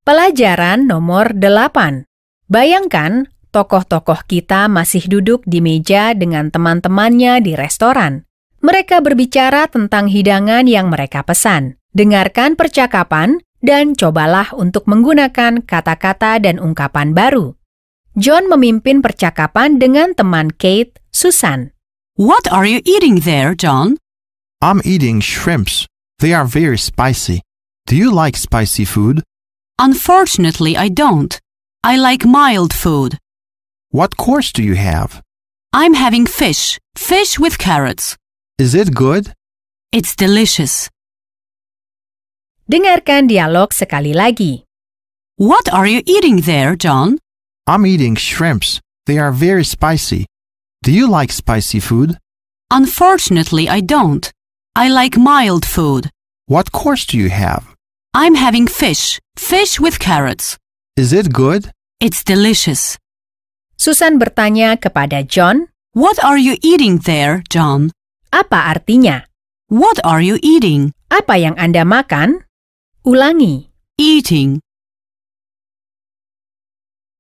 Pelajaran nomor 8. Bayangkan, tokoh-tokoh kita masih duduk di meja dengan teman-temannya di restoran. Mereka berbicara tentang hidangan yang mereka pesan. Dengarkan percakapan dan cobalah untuk menggunakan kata-kata dan ungkapan baru. John memimpin percakapan dengan teman Kate, Susan. What are you eating there, John? I'm eating shrimps. They are very spicy. Do you like spicy food? Unfortunately, I don't. I like mild food. What course do you have? I'm having fish. Fish with carrots. Is it good? It's delicious. Dengarkan dialog sekali lagi. What are you eating there, John? I'm eating shrimps. They are very spicy. Do you like spicy food? Unfortunately, I don't. I like mild food. What course do you have? I'm having fish. Fish with carrots. Is it good? It's delicious. Susan bertanya kepada John, What are you eating there, John? apa artinya? What are you eating? Apa yang Anda makan? Ulangi. Eating.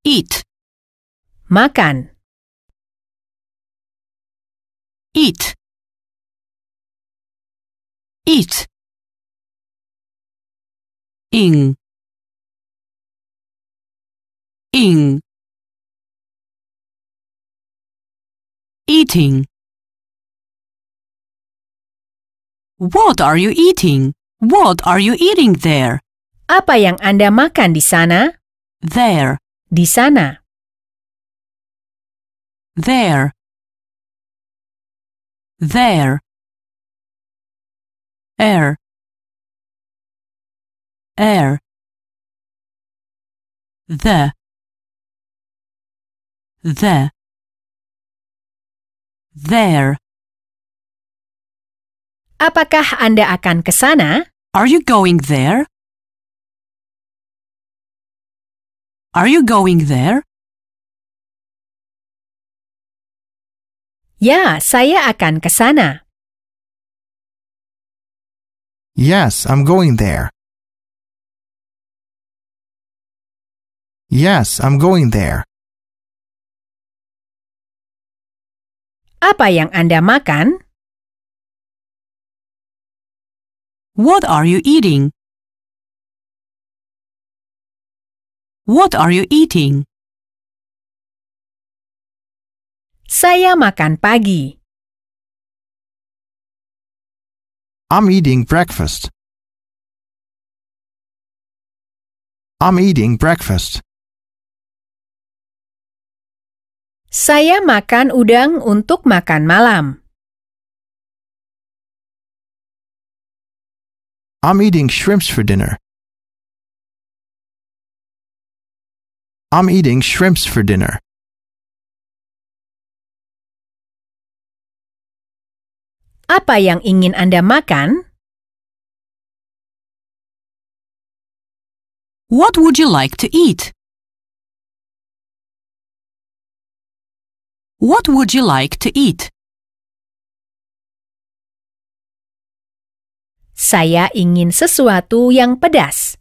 Eat. Makan. Eat. Eat. Ing. Ing. Eating. What are you eating? What are you eating there? Apa yang Anda makan di sana? There. Di sana. There. There. Air. Air. The. There. Apakah Anda akan ke sana? Are you going there? Are you going there? Ya, saya akan ke sana. Yes, I'm going there. Yes, I'm going there. Apa yang Anda makan? What are you eating? What are you eating? Saya makan pagi. I'm eating breakfast. I'm eating breakfast. Saya makan udang untuk makan malam. I'm eating shrimps for dinner. I'm eating shrimps for dinner. Apa yang ingin Anda makan? What would you like to eat? What would you like to eat? Saya ingin sesuatu yang pedas.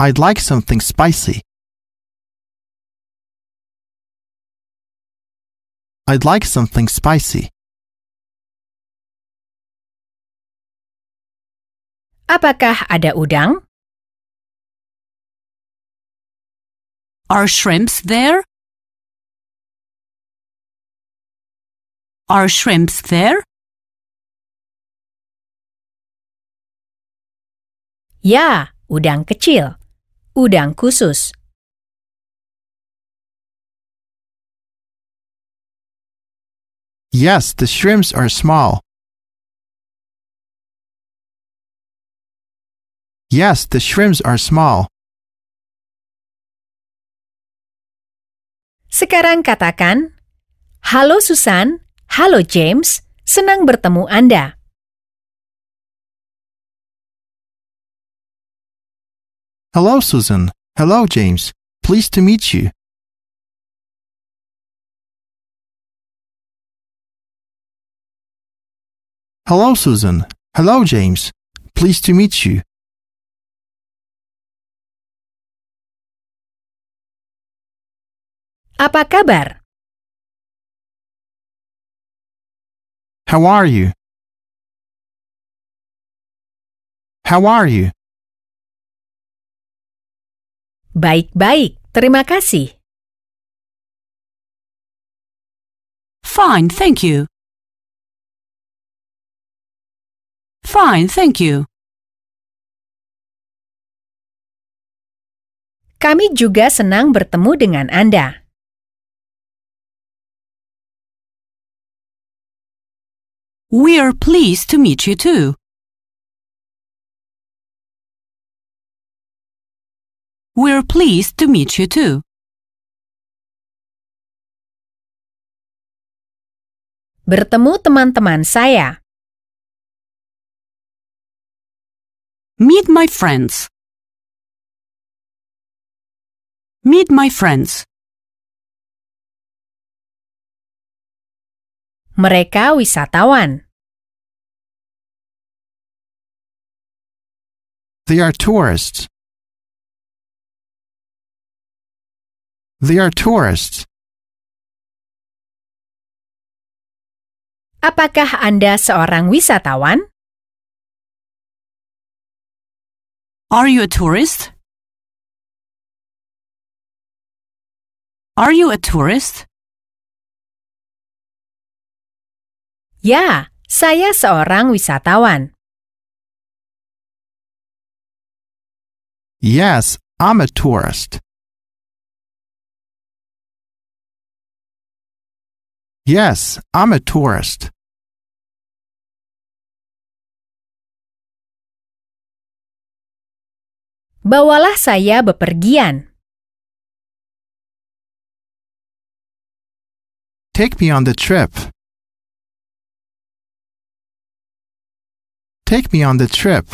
I'd like something spicy. I'd like something spicy. Apakah ada udang? Are shrimps there? Are shrimps there? Ya, udang kecil. Udang khusus. Yes, the shrimps are small. Yes, the shrimps are small. Sekarang katakan, Halo Susan, halo James, senang bertemu Anda. Hello, Susan. Hello, James. Pleased to meet you. Hello, Susan. Hello, James. Pleased to meet you. Apa kabar? How are you? How are you? Baik-baik, terima kasih. Fine, thank you. Fine, thank you. Kami juga senang bertemu dengan Anda. We're pleased to meet you too. We're pleased to meet you too. Bertemu teman-teman saya. Meet my friends. Meet my friends. Mereka wisatawan. They are tourists. They are tourists. Apakah Anda seorang wisatawan? Are you a tourist? Are you a tourist? Ya, saya seorang wisatawan. Yes, I'm a tourist. Yes, I'm a tourist. Bawalah saya bepergian. Take me on the trip. Take me on the trip.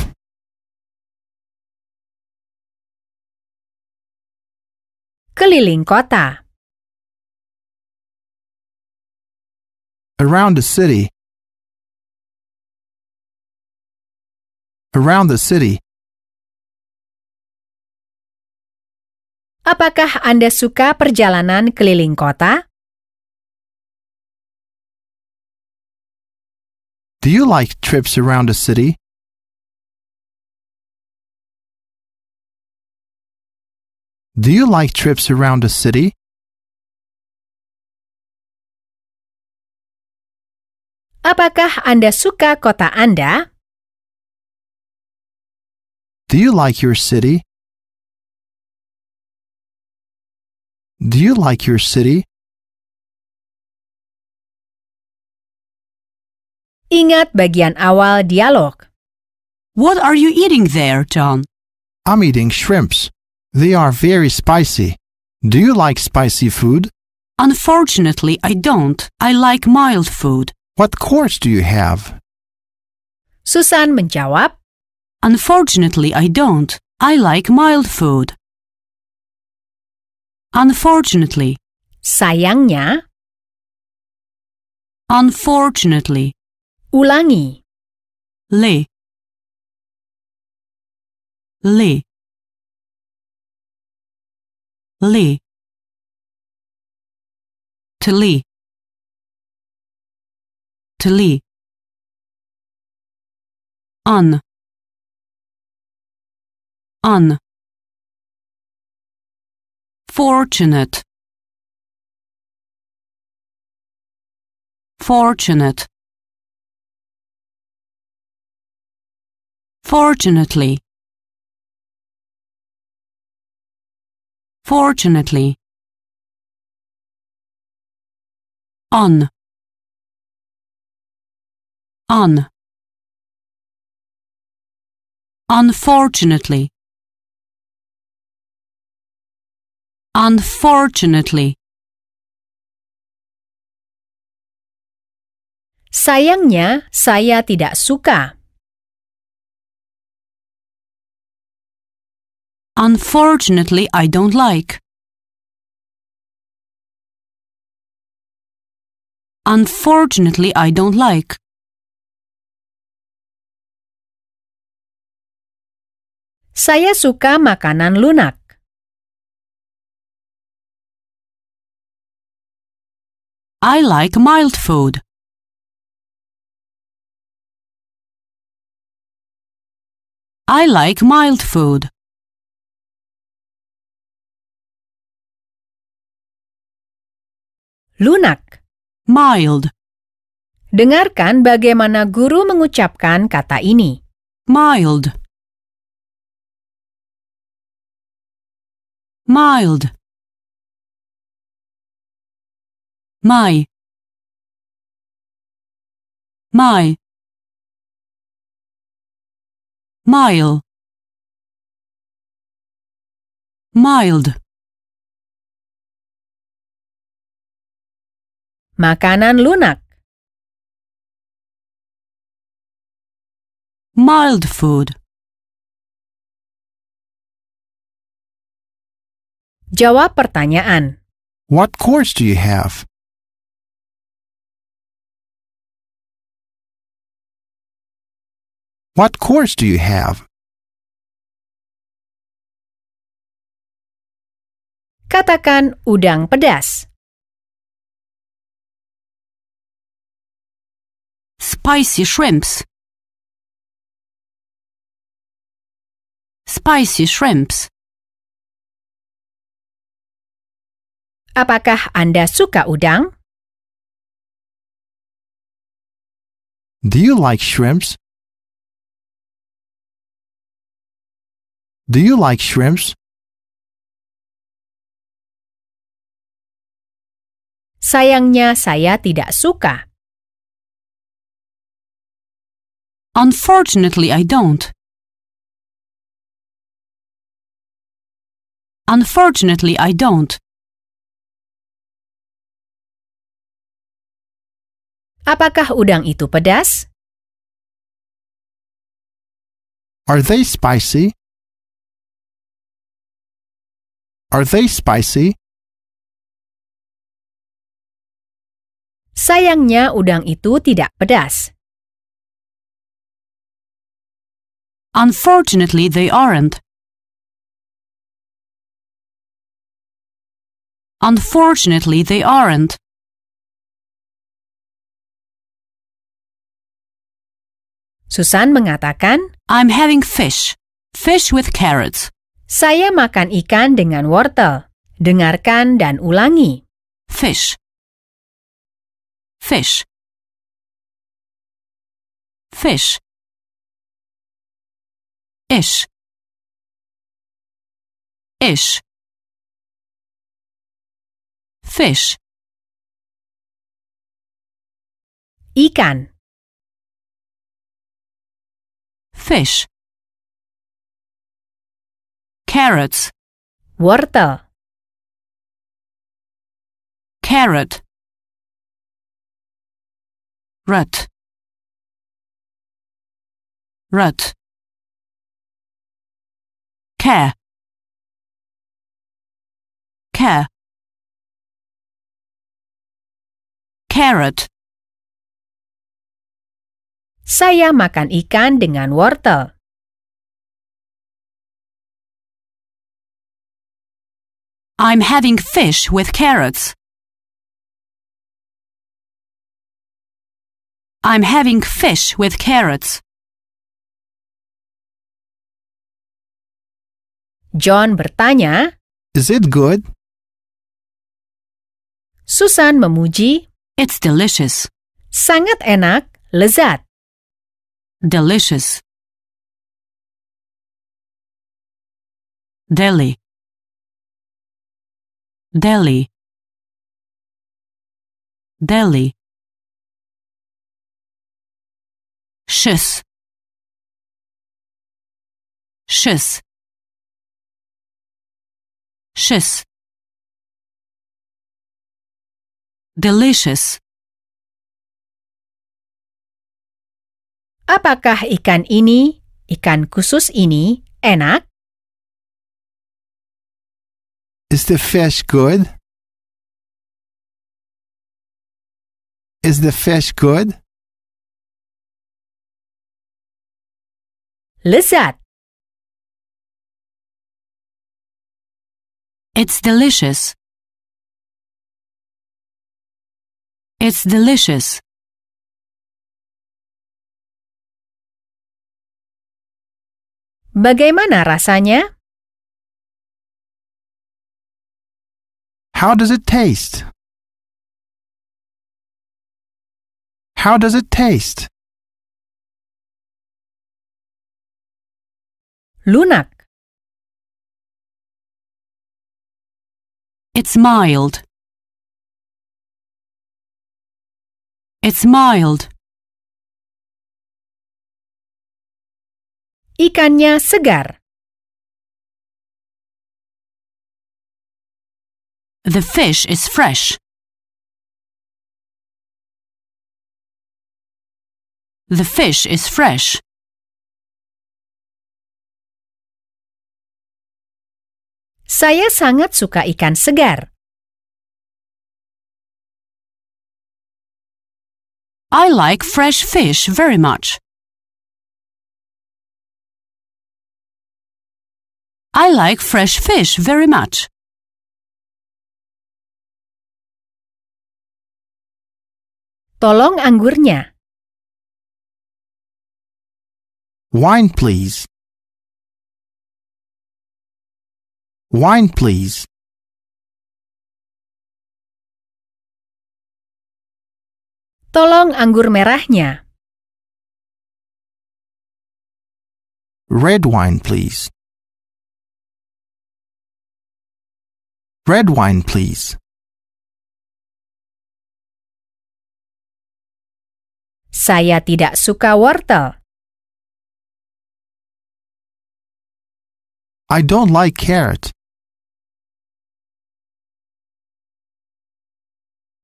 Keliling kota. Around the city. Around the city. Apakah Anda suka perjalanan keliling kota? Do you like trips around the city? Do you like trips around the city? Apakah Anda suka kota Anda? Do you like your city? Do you like your city? Ingat bagian awal dialog. What are you eating there, John? I'm eating shrimps. They are very spicy. Do you like spicy food? Unfortunately, I don't. I like mild food. What course do you have? Susan menjawab, Unfortunately, I don't. I like mild food. Unfortunately. sayangnya, Unfortunately. ulangi. Le. Le. Le. To le. To le. Un. Un. Fortunate. Fortunate. Fortunately. Fortunately. On. On. Unfortunately. Unfortunately. Sayangnya, saya tidak suka. Unfortunately, I don't like. Unfortunately, I don't like. Saya suka makanan lunak. I like mild food. I like mild food. Lunak. Mild. Dengarkan bagaimana guru mengucapkan kata ini. Mild. Mild. My. My. Mile. Mild. Makanan lunak. Mild food. Jawab pertanyaan. What course do you have? What course do you have? Katakan udang pedas. Spicy shrimps. Spicy shrimps. Apakah Anda suka udang? Do you like shrimps? Do you like shrimps? Sayangnya saya tidak suka. Unfortunately, I don't. Unfortunately, I don't. Apakah udang itu pedas? Are they spicy? Are they spicy? Sayangnya udang itu tidak pedas. Unfortunately, they aren't. Unfortunately, they aren't. Susan mengatakan, I'm having fish. Fish with carrots. saya makan ikan dengan wortel. Dengarkan dan ulangi. Fish. Fish. Fish. Ish. Ish. Fish. Ikan. Fish. Carrots. Wortel. Carrot. Rut. Rut. Care. Care. Carrot. Saya makan ikan dengan wortel. I'm having fish with carrots. I'm having fish with carrots. John bertanya, Is it good? Susan memuji, It's delicious. sangat enak, lezat. Delicious. Deli. Deli. Deli. Šis. Šis. Šis. Delicious. Apakah ikan ini, ikan khusus ini, enak? Is the fish good? Is the fish good? Lezat. It's delicious. It's delicious. Bagaimana rasanya? How does it taste? How does it taste? Lunak. It's mild. It's mild. Ikannya segar. The fish is fresh. The fish is fresh. Saya sangat suka ikan segar. I like fresh fish very much. I like fresh fish very much. Tolong anggurnya. Wine, please. Wine, please. Tolong anggur merahnya. Red wine, please. Red wine, please. Saya tidak suka wortel. I don't like carrot.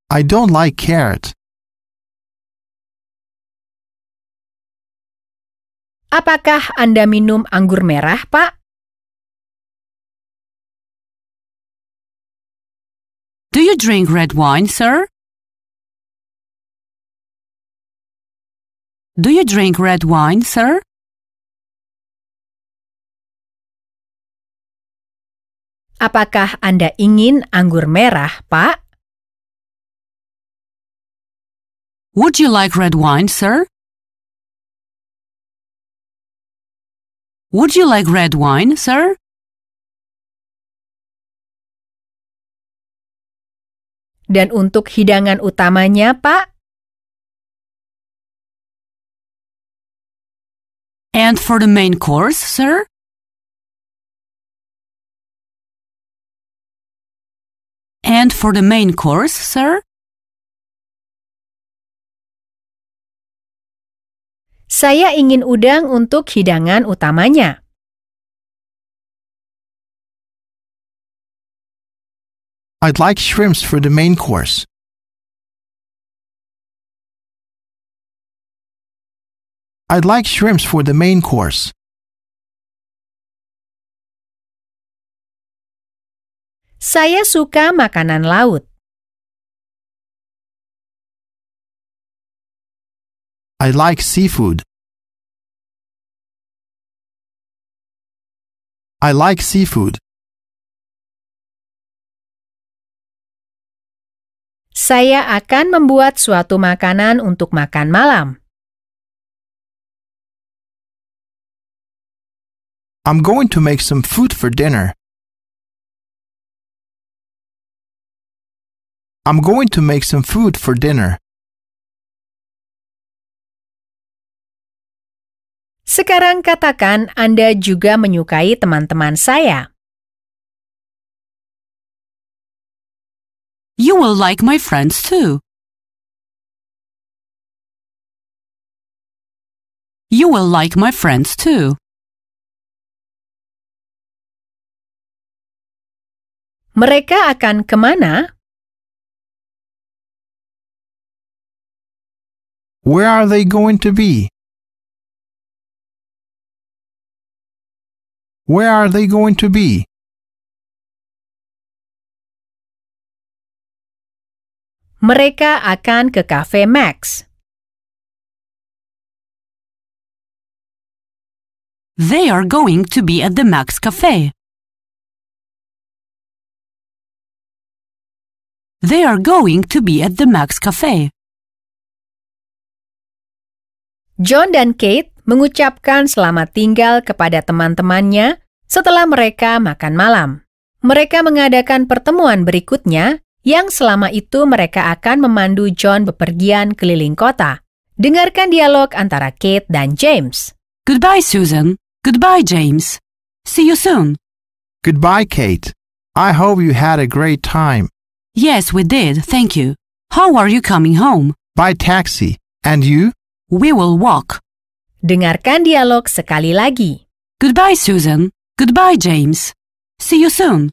I don't like carrot. Apakah Anda minum anggur merah, Pak? Do you drink red wine, sir? Do you drink red wine, sir? Apakah Anda ingin anggur merah, Pak? Would you like red wine, sir? Would you like red wine, sir? Dan untuk hidangan utamanya, Pak? And for the main course, sir? And for the main course, sir? Saya ingin udang untuk hidangan utamanya. I'd like shrimps for the main course. I'd like shrimps for the main course. Saya suka makanan laut. I like seafood. I like seafood. Saya akan membuat suatu makanan untuk makan malam. I'm going to make some food for dinner. I'm going to make some food for dinner. Sekarang katakan Anda juga menyukai teman-teman saya. You will like my friends too. You will like my friends too. Mereka akan kemana? Where are they going to be? Where are they going to be? Mereka akan ke Cafe Max. They are going to be at the Max Cafe. They are going to be at the Max Cafe. John dan Kate mengucapkan selamat tinggal kepada teman-temannya setelah mereka makan malam. Mereka mengadakan pertemuan berikutnya yang selama itu mereka akan memandu John bepergian keliling kota. Dengarkan dialog antara Kate dan James. Goodbye, Susan. Goodbye, James. See you soon. Goodbye, Kate. I hope you had a great time. Yes, we did, thank you. How are you coming home? By taxi. And you? We will walk. Dengarkan dialog sekali lagi. Goodbye, Susan. Goodbye, James. See you soon.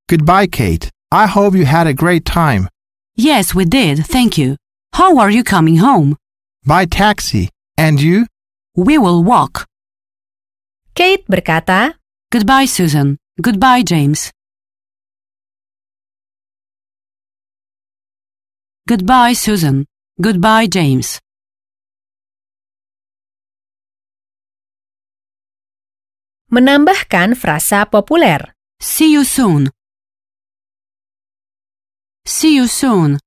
Goodbye, Kate. I hope you had a great time. Yes, we did, thank you. How are you coming home? By taxi. And you? We will walk. Kate berkata, Goodbye, Susan. Goodbye, James. Goodbye, Susan. Goodbye, James. menambahkan frasa populer. See you soon. See you soon.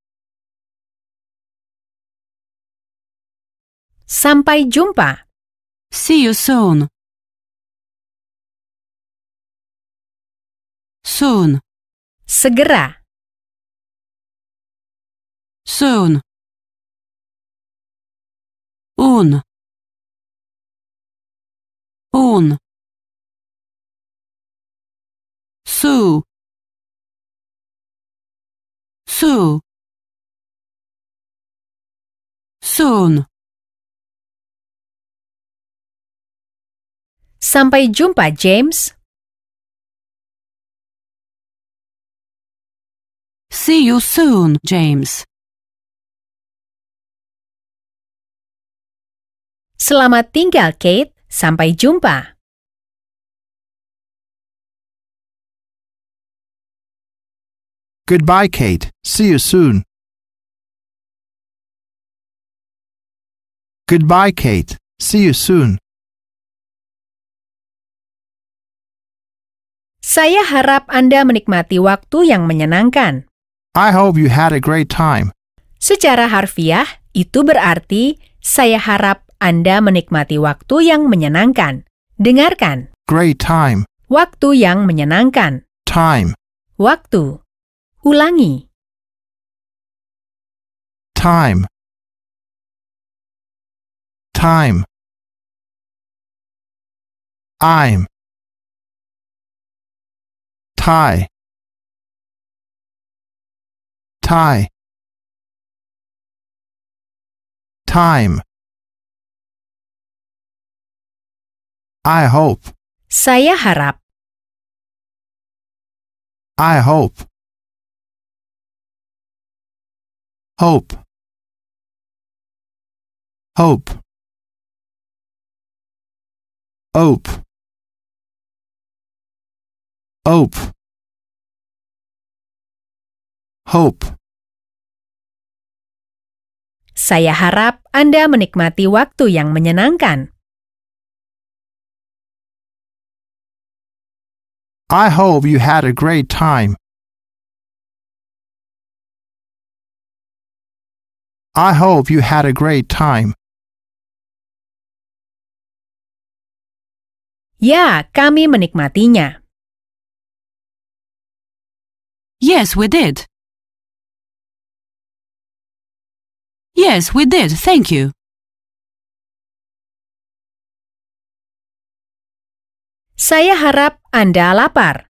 Sampai jumpa. See you soon. Soon. Segera. Soon. Un. Sue. Soon. Sampai jumpa, James. See you soon, James. Selamat tinggal, Kate. Sampai jumpa. Goodbye, Kate. See you soon. Goodbye, Kate. See you soon. Saya harap Anda menikmati waktu yang menyenangkan. I hope you had a great time. Secara harfiah, itu berarti saya harap Anda menikmati waktu yang menyenangkan. Dengarkan. Great time. Waktu yang menyenangkan. Time. Waktu. Ulangi. Time. Time. I'm. Tie. Tie. Time. I hope. Saya harap. I hope. Hope. Hope. Hope. Hope. Hope. Saya harap Anda menikmati waktu yang menyenangkan. I hope you had a great time. I hope you had a great time. Ya, kami menikmatinya. Yes, we did. Yes, we did, thank you. Saya harap Anda lapar.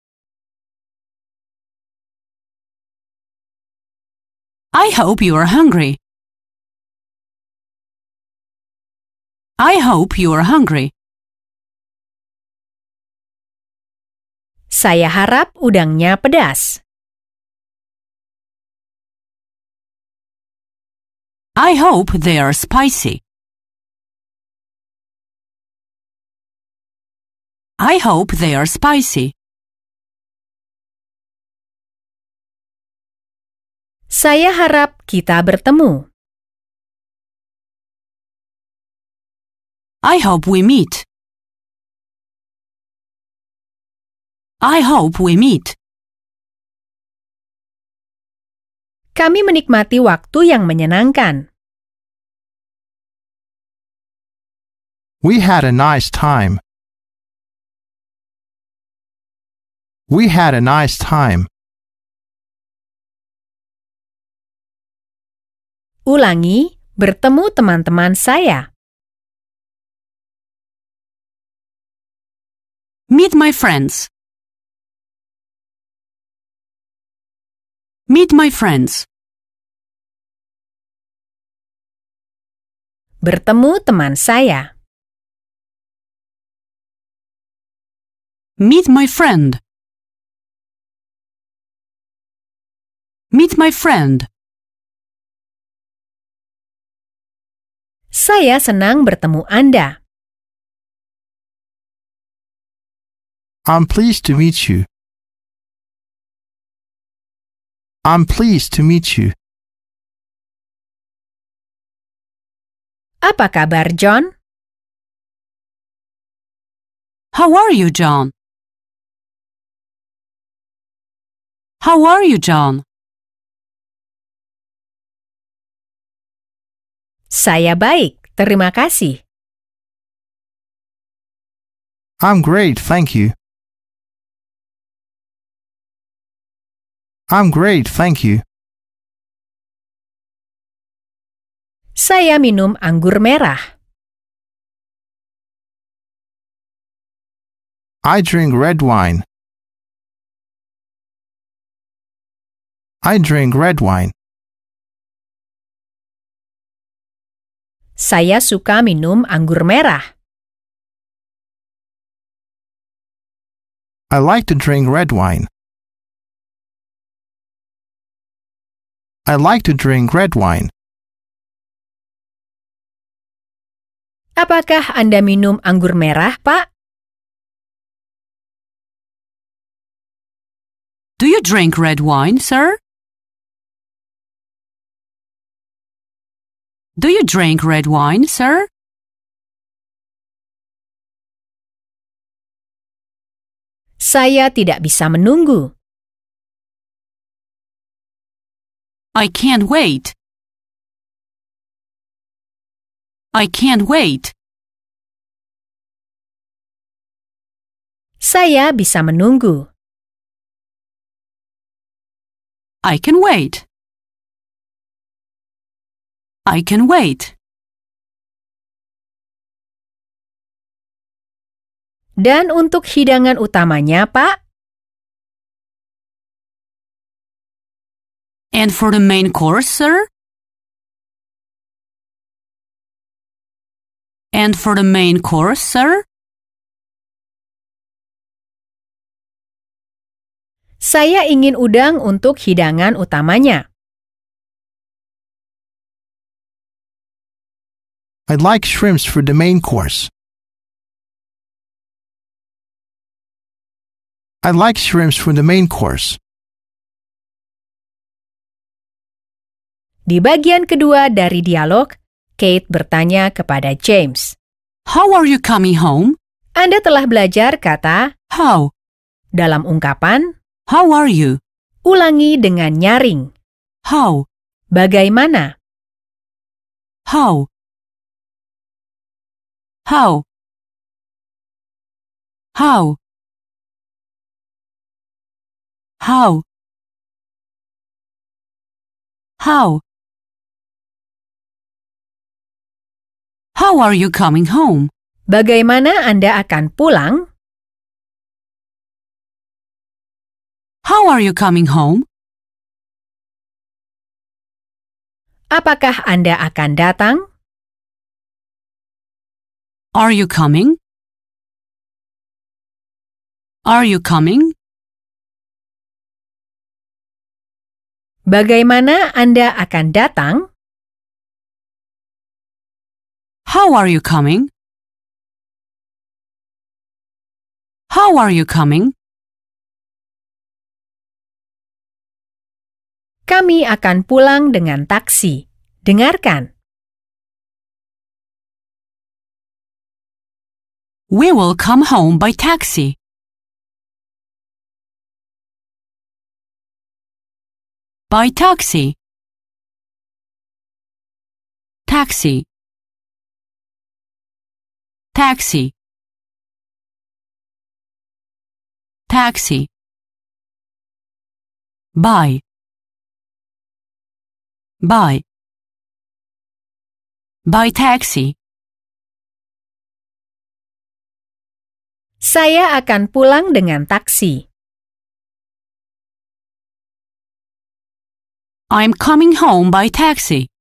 I hope you are hungry. I hope you are hungry. Saya harap udangnya pedas. I hope they are spicy. I hope they are spicy. Saya harap kita bertemu. I hope we meet. I hope we meet. Kami menikmati waktu yang menyenangkan. We had a nice time. We had a nice time. Ulangi, bertemu teman-teman saya. Meet my friends. Meet my friends. Bertemu teman saya. Meet my friend. Meet my friend. Saya senang bertemu Anda. I'm pleased to meet you. I'm pleased to meet you. Apa kabar, John? How are you, John? How are you, John? Saya baik, terima kasih. I'm great, thank you. I'm great, thank you. Saya minum anggur merah. I drink red wine. I drink red wine. Saya suka minum anggur merah. I like to drink red wine. I like to drink red wine. Apakah Anda minum anggur merah, Pak? Do you drink red wine, sir? Do you drink red wine, sir? Saya tidak bisa menunggu. I can't wait. I can't wait. Saya bisa menunggu. I can wait. I can wait. Dan untuk hidangan utamanya, Pak? And for the main course, sir? And for the main course, sir? Saya ingin udang untuk hidangan utamanya. I'd like shrimps for the main course. I'd like shrimps for the main course. Di bagian kedua dari dialog, Kate bertanya kepada James. How are you coming home? Anda telah belajar kata How? dalam ungkapan, How are you? ulangi dengan nyaring. How? Bagaimana? How? How? How? How? How? How are you coming home? Bagaimana Anda akan pulang? How are you coming home? Apakah Anda akan datang? Are you coming? Are you coming? Bagaimana Anda akan datang? How are you coming? How are you coming? Kami akan pulang dengan taksi. Dengarkan. We will come home by taxi. By taxi. Taxi. Taxi. Taxi. Buy. Buy. Buy taxi. Saya akan pulang dengan taksi. I'm coming home by taxi.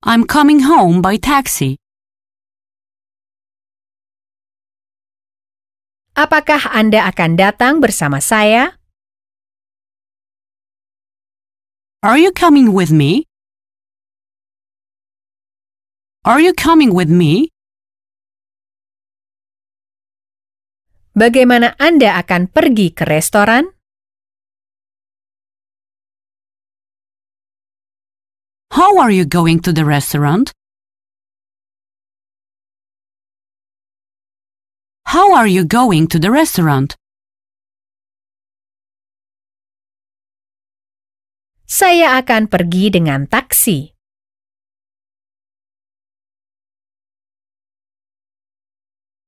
I'm coming home by taxi. Apakah Anda akan datang bersama saya? Are you coming with me? Are you coming with me? Bagaimana Anda akan pergi ke restoran? How are you going to the restaurant? How are you going to the restaurant? Saya akan pergi dengan taksi.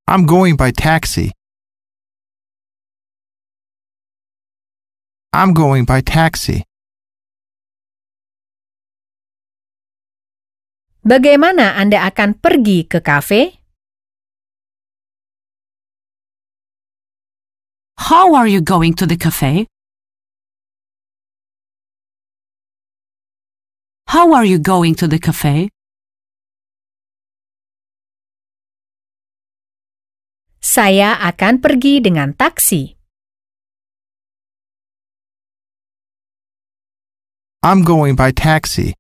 I'm going by taxi. I'm going by taxi. Bagaimana Anda akan pergi ke kafe? How are you going to the cafe? How are you going to the cafe? Saya akan pergi dengan taksi. I'm going by taxi.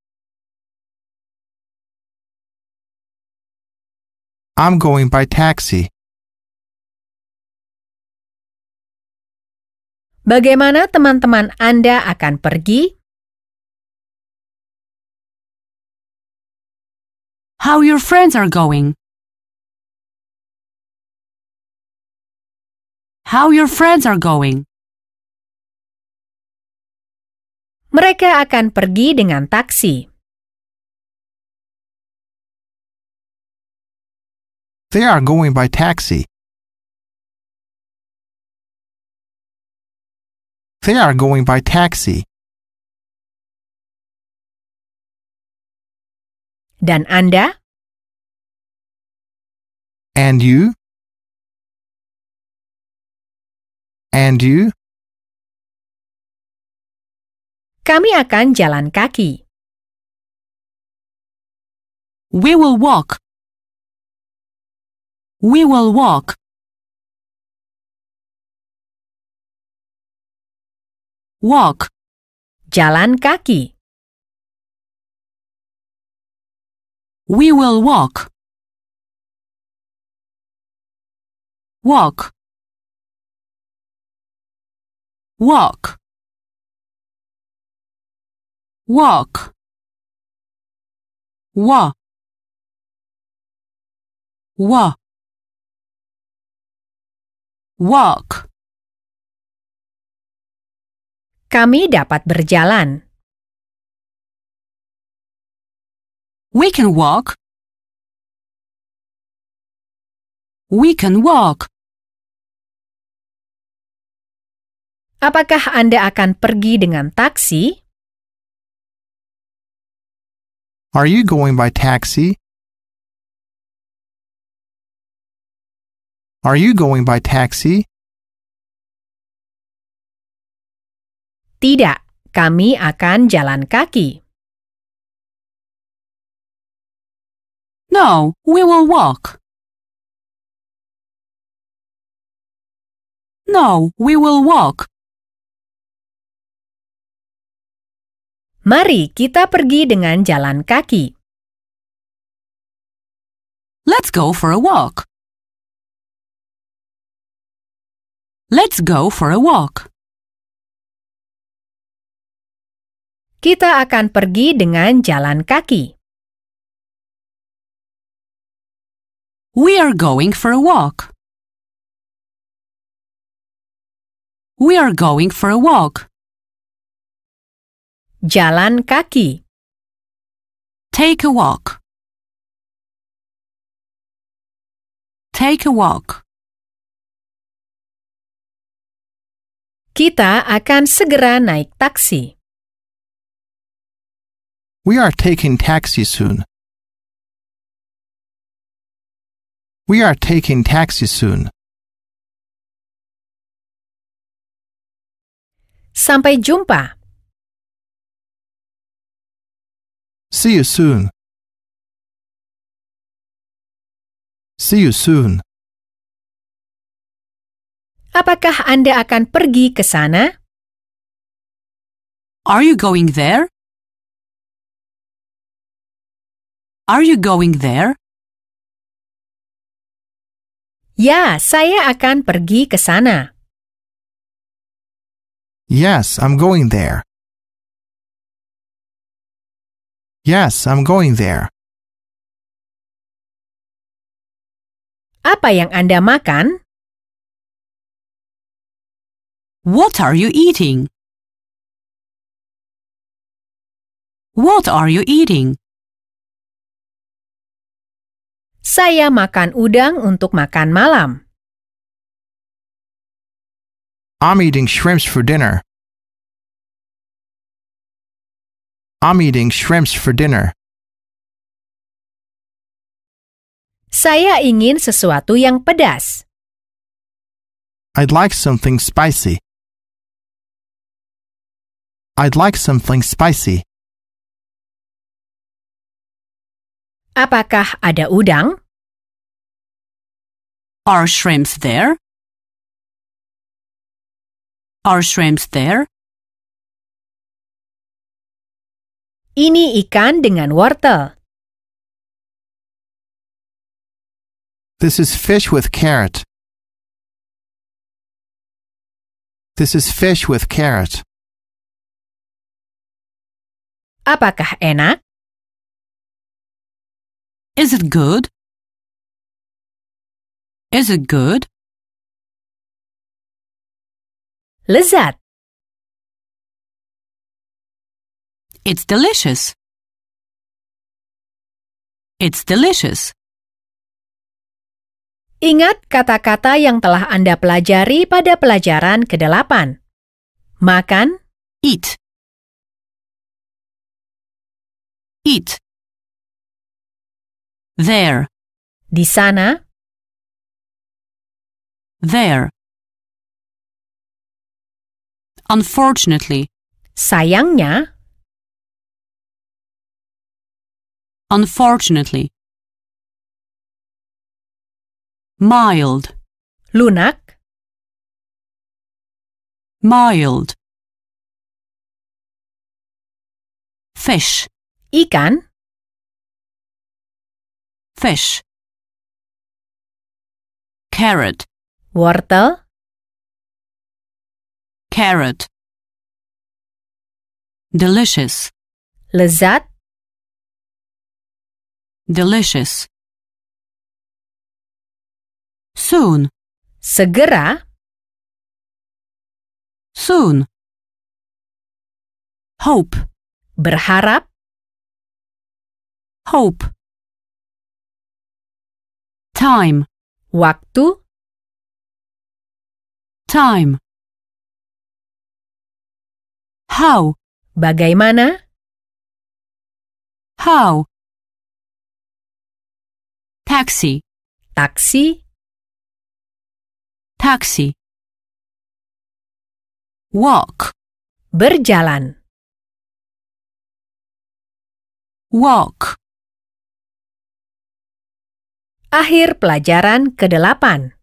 I'm going by taxi. Bagaimana teman-teman Anda akan pergi? How your friends are going? How your friends are going? Mereka akan pergi dengan taksi. They are going by taxi. They are going by taxi. Dan Anda? And you? And you? Kami akan jalan kaki. We will walk. We will walk. Walk. Jalan kaki. We will walk. Walk. Walk. Walk. Wa. Wa. Walk. Kami dapat berjalan. We can walk. We can walk. Apakah Anda akan pergi dengan taksi? Are you going by taxi? Are you going by taxi? Tidak, kami akan jalan kaki. No, we will walk. No, we will walk. Mari kita pergi dengan jalan kaki. Let's go for a walk. Let's go for a walk. Kita akan pergi dengan jalan kaki. We are going for a walk. We are going for a walk. Jalan kaki. Take a walk. Take a walk. Kita akan segera naik taksi. We are taking taxi soon. We are taking taxi soon. Sampai jumpa. See you soon. See you soon. Apakah Anda akan pergi ke sana? Are you going there? Are you going there? Ya, saya akan pergi ke sana. Yes, I'm going there. Yes, I'm going there. Apa yang Anda makan? What are you eating? What are you eating? Saya makan udang untuk makan malam. I'm eating shrimps for dinner. I'm eating shrimps for dinner. Saya ingin sesuatu yang pedas. I'd like something spicy. I'd like something spicy. Apakah ada udang? Are shrimps there? Are shrimps there? Ini ikan dengan wortel. This is fish with carrot. This is fish with carrot. Apakah enak? Is it good? Is it good? Lezat. It's delicious. It's delicious. Ingat kata-kata yang telah Anda pelajari pada pelajaran ke-8. Makan, Eat. Eat. There. di sana, There. Unfortunately. sayangnya, Unfortunately. Mild. lunak, Mild. Fish. ikan, Fish. Carrot. wortel, Carrot. Delicious. lezat, Delicious. Soon. segera, Soon. Hope. berharap, Hope. Time. waktu, Time. How. bagaimana, How. Taxi. taksi, Taxi. Walk. berjalan. Walk. Akhir pelajaran ke-8.